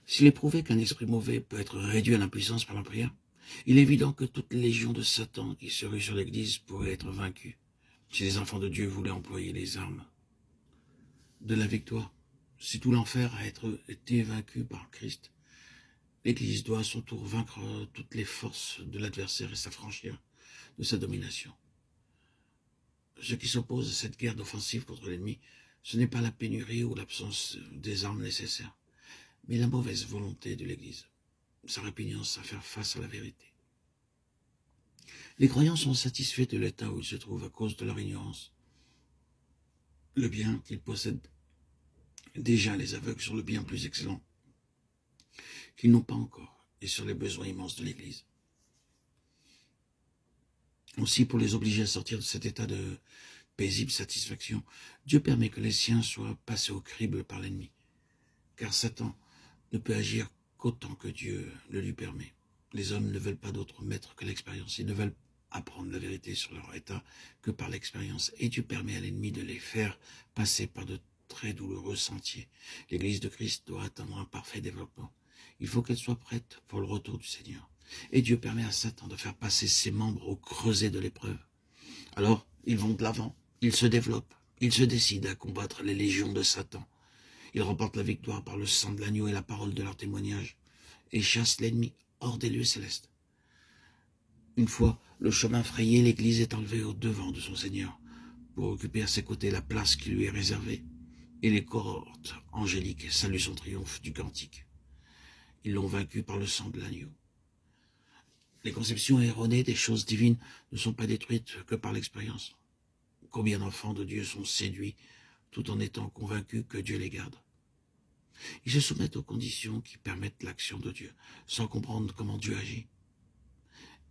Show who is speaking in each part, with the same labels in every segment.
Speaker 1: S'il est prouvé qu'un esprit mauvais peut être réduit à l'impuissance par la prière, il est évident que toute légion de Satan qui se rue sur l'Église pourrait être vaincue si les enfants de Dieu voulaient employer les armes de la victoire. Si tout l'enfer a été vaincu par Christ, l'Église doit à son tour vaincre toutes les forces de l'adversaire et s'affranchir de sa domination. Ce qui s'oppose à cette guerre d'offensive contre l'ennemi, ce n'est pas la pénurie ou l'absence des armes nécessaires, mais la mauvaise volonté de l'Église, sa répugnance à faire face à la vérité. Les croyants sont satisfaits de l'état où ils se trouvent à cause de leur ignorance. Le bien qu'ils possèdent déjà les aveugle sur le bien plus excellent qu'ils n'ont pas encore et sur les besoins immenses de l'Église. Aussi, pour les obliger à sortir de cet état de paisible satisfaction, Dieu permet que les siens soient passés au crible par l'ennemi, car Satan ne peut agir qu'autant que Dieu le lui permet. Les hommes ne veulent pas d'autre maître que l'expérience. Ils ne veulent apprendre la vérité sur leur état que par l'expérience. Et Dieu permet à l'ennemi de les faire passer par de très douloureux sentiers. L'Église de Christ doit atteindre un parfait développement. Il faut qu'elle soit prête pour le retour du Seigneur. Et Dieu permet à Satan de faire passer ses membres au creuset de l'épreuve. Alors, ils vont de l'avant, ils se développent, ils se décident à combattre les légions de Satan. Ils remportent la victoire par le sang de l'agneau et la parole de leur témoignage, et chassent l'ennemi hors des lieux célestes. Une fois le chemin frayé, l'Église est enlevée au devant de son Seigneur, pour occuper à ses côtés la place qui lui est réservée, et les cohortes angéliques saluent son triomphe du cantique. Ils l'ont vaincu par le sang de l'agneau. Les conceptions erronées des choses divines ne sont pas détruites que par l'expérience. Combien d'enfants de Dieu sont séduits tout en étant convaincus que Dieu les garde. Ils se soumettent aux conditions qui permettent l'action de Dieu, sans comprendre comment Dieu agit.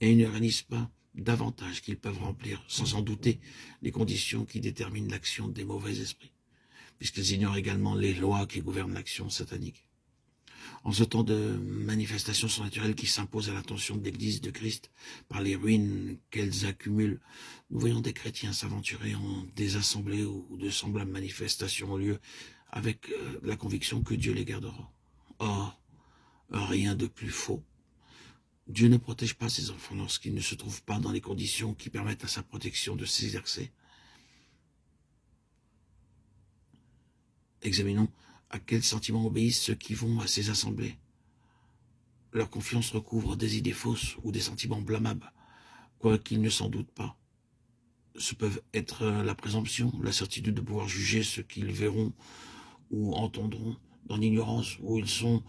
Speaker 1: Et ils ne réalisent pas davantage qu'ils peuvent remplir, sans en douter, les conditions qui déterminent l'action des mauvais esprits, puisqu'ils ignorent également les lois qui gouvernent l'action satanique. En ce temps de manifestations surnaturelles qui s'imposent à l'attention de l'Église de Christ par les ruines qu'elles accumulent, nous voyons des chrétiens s'aventurer en des assemblées où de semblables manifestations ont lieu avec la conviction que Dieu les gardera. Or, rien de plus faux. Dieu ne protège pas ses enfants lorsqu'ils ne se trouvent pas dans les conditions qui permettent à sa protection de s'exercer. Examinons à quels sentiments obéissent ceux qui vont à ces assemblées. Leur confiance recouvre des idées fausses ou des sentiments blâmables, quoiqu'ils ne s'en doutent pas. Ce peuvent être la présomption, la certitude de pouvoir juger ce qu'ils verront ou entendront dans l'ignorance où ils sont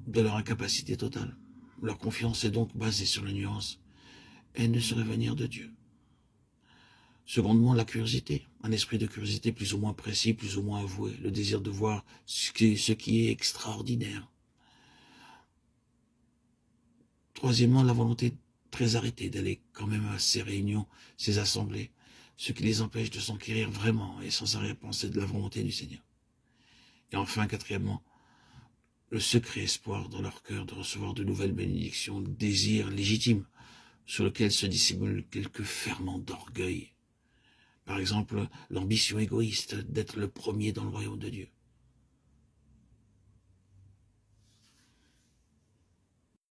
Speaker 1: de leur incapacité totale. Leur confiance est donc basée sur la nuance et ne saurait venir de Dieu. Secondement, la curiosité, un esprit de curiosité plus ou moins précis, plus ou moins avoué, le désir de voir ce qui est extraordinaire. Troisièmement, la volonté très arrêtée d'aller quand même à ces réunions, ces assemblées, ce qui les empêche de s'enquérir vraiment et sans arrière-pensée de la volonté du Seigneur. Et enfin, quatrièmement, le secret espoir dans leur cœur de recevoir de nouvelles bénédictions, le désir légitime sur lequel se dissimulent quelques ferments d'orgueil. Par exemple, l'ambition égoïste d'être le premier dans le royaume de Dieu.